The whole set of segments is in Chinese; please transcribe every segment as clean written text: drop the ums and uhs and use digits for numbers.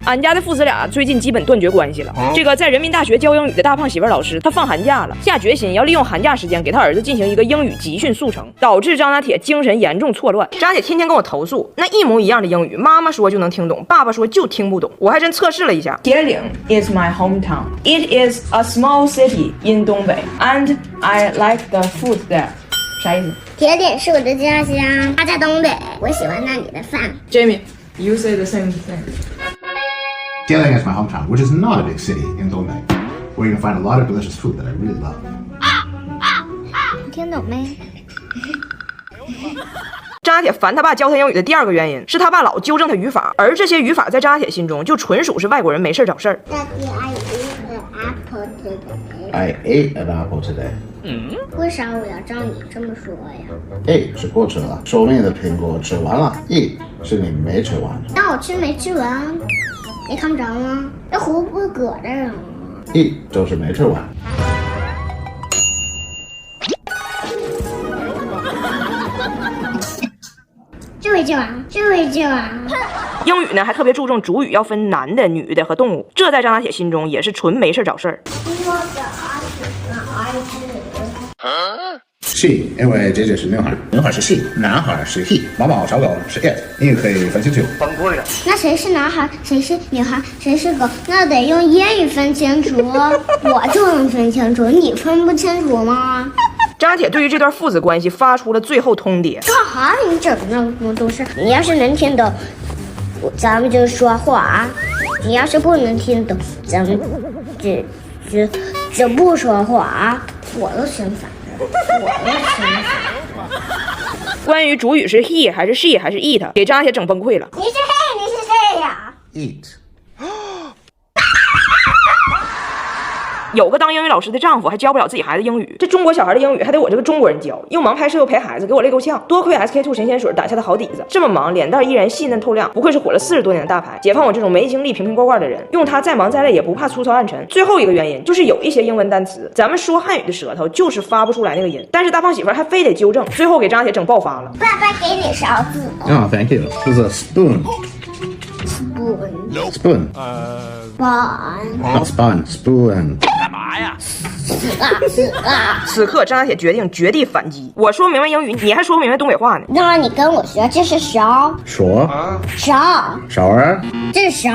俺家的父子俩最近基本断绝关系了。这个在人民大学教英语的大胖媳妇老师，他放寒假了，下决心要利用寒假时间给他儿子进行一个英语集训速成，导致张大铁精神严重错乱。张大铁天天跟我投诉，那一模一样的英语，妈妈说就能听懂，爸爸说就听不懂。我还真测试了一下。铁岭 is my hometown. It is a small city in 东北 and I like the food there. 啥意思？铁岭是我的家乡，他在东北，我喜欢那里的饭。Jamie, you say the same thing. Dalian is my hometown, which is not a big city in Dongbei, where you can find a lot of delicious food that I really love. 你听懂没？张大铁烦他爸教他英语的第二个原因是他爸老纠正他语法，而这些语法在张大铁心中就纯属是外国人没事找事儿。I ate an apple today. 为啥我要照你这么说呀？ A 是过去了，说明你的苹果吃完了。E 是你没吃完。那我吃没吃完？你看不着吗？那胡不搁这儿啊。E 就是没吃完。这回这完，这回这完。英语呢还特别注重主语要分男的、女的和动物，这在张大铁心中也是纯没事找事儿。She， 因为姐姐是女孩，女孩是 she， 男孩是 he， 毛毛小狗是 it， 你可以分清楚。崩溃了。那谁是男孩，谁是女孩，谁是狗？那得用英语分清楚。我就能分清楚，你分不清楚吗？张大铁对于这段父子关系发出了最后通牒。干哈？你整那么多事？你要是能听懂，咱们就说话；你要是不能听懂，咱们就不说话。我都心烦了，我都心烦了。关于主语是 he 还是 she 还是 it， 给张大铁整崩溃了。你是谁？你是谁呀 Eat。有个当英语老师的丈夫还教不了自己孩子英语，这中国小孩的英语还得我这个中国人教，又忙拍摄又陪孩子，给我累够呛。多亏 SK-II 神仙水打下的好底子，这么忙脸蛋依然细嫩透亮，不愧是火了40多年的大牌，解放我这种没精力瓶瓶罐罐的人。用它再忙再累也不怕粗糙暗沉。最后一个原因就是有一些英文单词，咱们说汉语的舌头就是发不出来那个音，但是大胖媳妇还非得纠正，最后给张大铁整爆发了。爸爸给你勺子。Thank you. This is a spoon. Spoon. Not spoon. Spoon. 此刻张大铁决定绝地反击，我说明白英语，你还说不明白东北话呢。那你跟我学，这是勺。说。勺。勺儿。这是勺。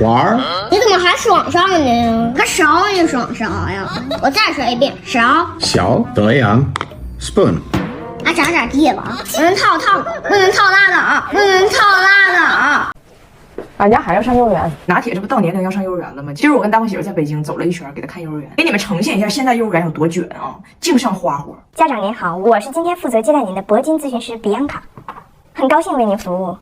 玩儿。你怎么还爽上呢？还勺你爽啥呀？我再说一遍，勺。小德阳。Spoon。还咋地了？不能套的，不能套辣的啊！不能套辣的啊！俺家孩子要上幼儿园，拿铁这不到年龄要上幼儿园了吗？今儿我跟大胖媳妇在北京走了一圈，给他看幼儿园，给你们呈现一下现在幼儿园有多卷啊，净上花活。家长您好，我是今天负责接待您的铂金咨询师比安卡，很高兴为您服务。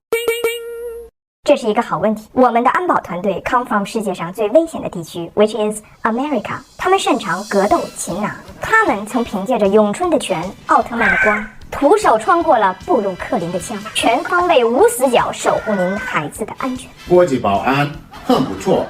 这是一个好问题。我们的安保团队 come from 世界上最危险的地区 ，which is America。他们擅长格斗、擒拿，他们曾凭借着咏春的拳、奥特曼的光，徒手穿过了布鲁克林的枪，全方位无死角守护您孩子的安全。国际保安很不错。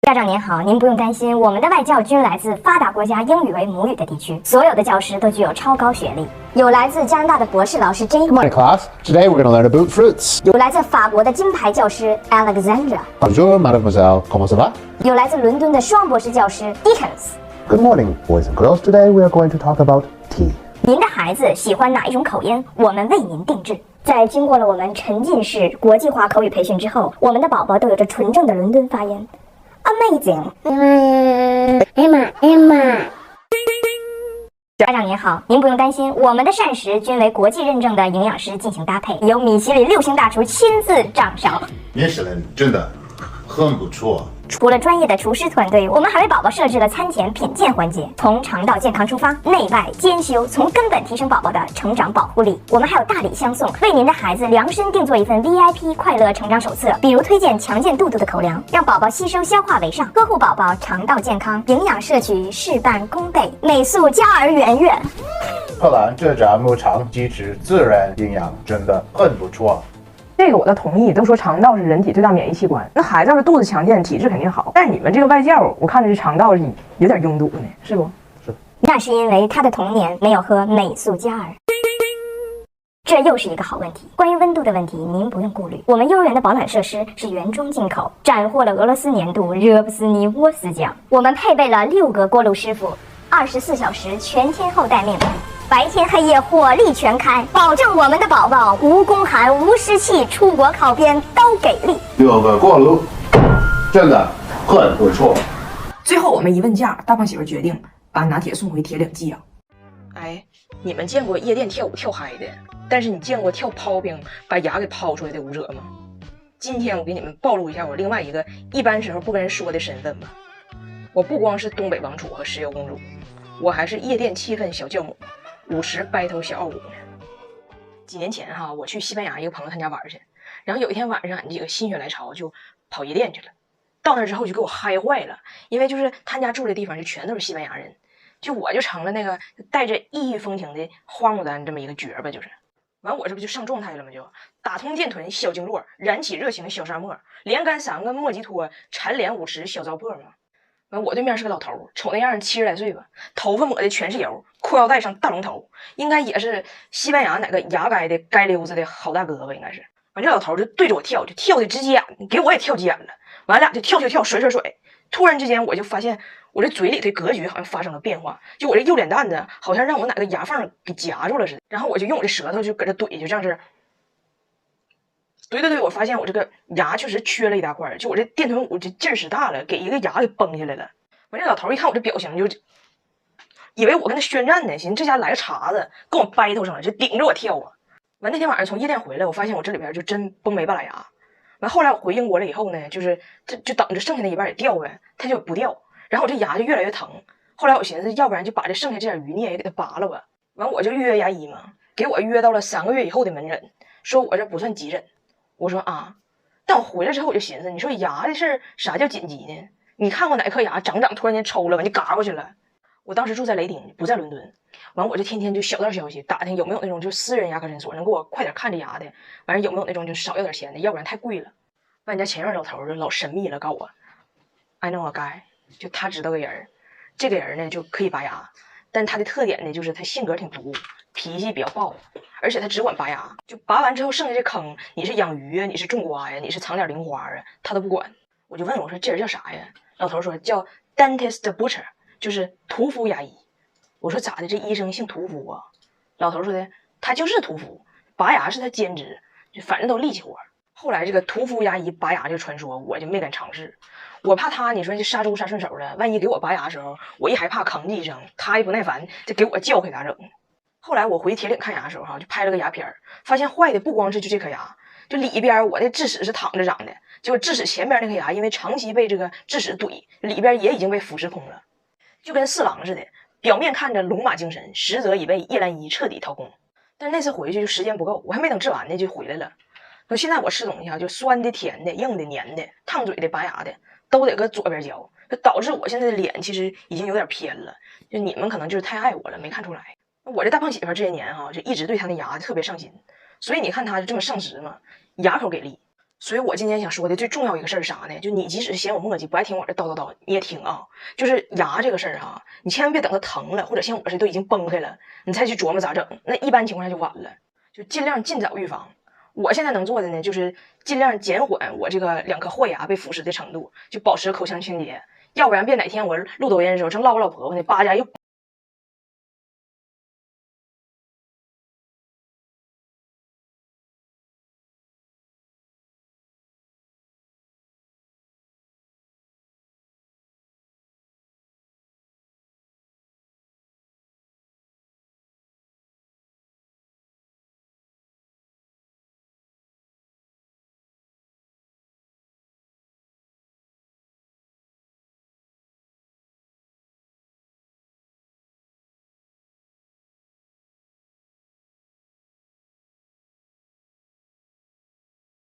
家长您好，您不用担心，我们的外教均来自发达国家英语为母语的地区，所有的教师都具有超高学历，有来自加拿大的博士老师 Jay， Good morning, class. Today we're going to learn about fruits. 有来自法国的金牌教师 Alexandra， Bonjour, mademoiselle. Comment ça va? 有来自伦敦的双博士教师 Dickens。 Good morning, boys and girls. Today we are going to talk about tea. 您的孩子喜欢哪一种口音？我们为您定制。在经过了我们沉浸式国际化口语培训之后，我们的宝宝都有着纯正的伦敦发音。Amazing。Emma。家长您好，您不用担心，我们的膳食均为国际认证的营养师进行搭配，由米其林6星大厨亲自掌勺。米其林真的很不错。除了专业的厨师团队，我们还为宝宝设置了餐前品鉴环节，从肠道健康出发，内外兼修，从根本提升宝宝的成长保护力。我们还有大礼相送，为您的孩子量身定做一份 VIP 快乐成长手册，比如推荐强健肚肚的口粮，让宝宝吸收消化为上，呵护宝宝肠道健康，营养摄取事半功倍，美素佳儿圆圆。荷兰这家牧场鸡翅自然营养真的很不错。这个我倒同意，都说肠道是人体最大免疫器官，那孩子要是肚子强健，体质肯定好。但是你们这个外教，我看着这肠道是有点拥堵呢，是不？那是因为他的童年没有喝美素佳儿。这又是一个好问题。关于温度的问题，您不用顾虑，我们幼儿园的保暖设施是原装进口，斩获了俄罗斯年度热布斯尼沃斯奖。我们配备了6个锅炉师傅，24小时全天候待命，白天黑夜火力全开，保证我们的宝宝无宫寒、无湿气，出国考编都给力。6个锅炉，真的很不错。最后我们一问价，大胖媳妇决定把拿铁送回铁岭寄养。哎，你们见过夜店跳舞跳嗨的，但是你见过跳 popping 把牙给抛出来的舞者吗？今天我给你们暴露一下我另外一个一般时候不跟人说的身份吧。我不光是东北王储和石油公主，我还是夜店气氛小教母，50 battle 小傲骨呢。几年前哈，我去西班牙一个朋友他家玩去，然后有一天晚上，俺几个心血来潮就跑夜店去了。到那之后就给我嗨坏了，因为就是他家住的地方就全都是西班牙人，就我就成了那个带着异域风情的花牡丹这么一个角吧，就是。完我这不就上状态了吗？就打通电臀小经络，燃起热情小沙漠，连干3个莫吉托，蝉联舞池小糟粕嘛。完我对面是个老头，瞅那样70来岁吧，头发抹的全是油，裤腰带上大龙头，应该也是西班牙哪个牙该的该溜子的好大哥吧，应该是。完这老头就对着我跳，就跳的直急眼，给我也跳急眼了。完俩就跳甩，突然之间我就发现我这嘴里的格局好像发生了变化，就我这右脸蛋子好像让我哪个牙缝给夹住了似的，然后我就用我的舌头就搁这怼，就这样式怼，我发现我这个牙确实缺了一大块，就我这电臀舞这劲儿使大了，给一个牙给崩下来了。完这老头一看我这表情，就以为我跟他宣战呢，寻思这家来个茬子跟我battle上了，就顶着我跳啊。完那天晚上从夜店回来，我发现我这里边就真崩没半拉牙。完后来我回英国了以后呢，就是就等着剩下那一半也掉呗，它就不掉，然后我这牙就越来越疼。后来我寻思，要不然就把这剩下这点余孽也给它拔了吧。完我就预约牙医嘛，给我约到了3个月以后的门诊，说我这不算急诊。我说啊，但我回来之后我就寻思，你说牙的事儿啥叫紧急呢？你看过哪颗牙长突然间抽了，完就嘎过去了。我当时住在雷丁，不在伦敦。完我就天天就小道消息打听有没有那种就私人牙科诊所能给我快点看这牙的，完有没有那种就少要点钱的，要不然太贵了。完家前院老头就老神秘了，告我 I know a guy， 就他知道个人，这个人呢就可以拔牙，但他的特点呢就是他性格挺毒，脾气比较暴，而且他只管拔牙，就拔完之后剩下这坑，你是养鱼啊，你是种瓜呀，你是藏点零花啊，他都不管。我就问我说这人叫啥呀？老头说叫 dentist butcher， 就是屠夫牙医。我说咋的？这医生姓屠夫啊？老头说的，他就是屠夫，拔牙是他兼职，就反正都力气活。后来这个屠夫牙医拔牙这个传说，我就没敢尝试，我怕他，你说这杀猪杀顺手的，万一给我拔牙的时候，我一害怕吭叽一声，他一不耐烦就给我叫开咋整？后来我回铁岭看牙的时候就拍了个牙片，发现坏的不光是就这颗牙，就里边我的智齿是躺着长的，结果智齿前边那颗牙因为长期被这个智齿怼，里边也已经被腐蚀空了，就跟4郎似的。表面看着龙马精神，实则已被叶澜依彻底掏空。但是那次回去就时间不够，我还没等治完呢就回来了。那现在我吃东西就酸的、甜的、硬的、黏的、烫嘴的、拔牙的，都得搁左边嚼，就导致我现在的脸其实已经有点偏了。就你们可能就是太爱我了，没看出来。我这大胖媳妇这些年就一直对她的牙特别上心，所以你看她就这么圣食嘛，牙口给力。所以我今天想说的最重要一个事儿是啥呢？就你即使嫌我磨叽不爱听我这叨叨叨，你也听啊。就是牙这个事儿你千万别等它疼了，或者像我似的都已经崩开了，你再去琢磨咋整，那一般情况下就晚了。就尽量尽早预防。我现在能做的呢，就是尽量减缓我这个2颗坏牙被腐蚀的程度，就保持口腔清洁。要不然别哪天我录抖音的时候正唠我老婆婆呢，拔牙又